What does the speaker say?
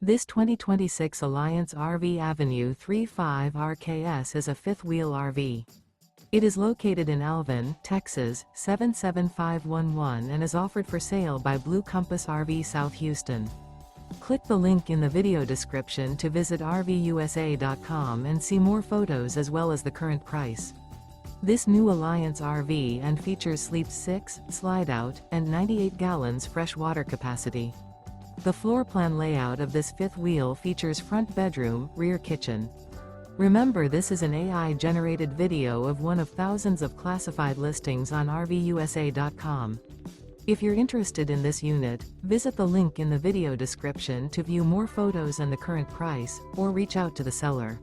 This 2026 Alliance RV Avenue 35 RKS is a fifth-wheel RV. It is located in Alvin, Texas, 77511 and is offered for sale by Blue Compass RV South Houston. Click the link in the video description to visit RVUSA.com and see more photos as well as the current price. This new Alliance RV and features sleeps 6, slide-out, and 98 gallons fresh water capacity. The floor plan layout of this fifth wheel features front bedroom, rear kitchen. Remember, this is an AI-generated video of one of thousands of classified listings on RVUSA.com. If you're interested in this unit, visit the link in the video description to view more photos and the current price, or reach out to the seller.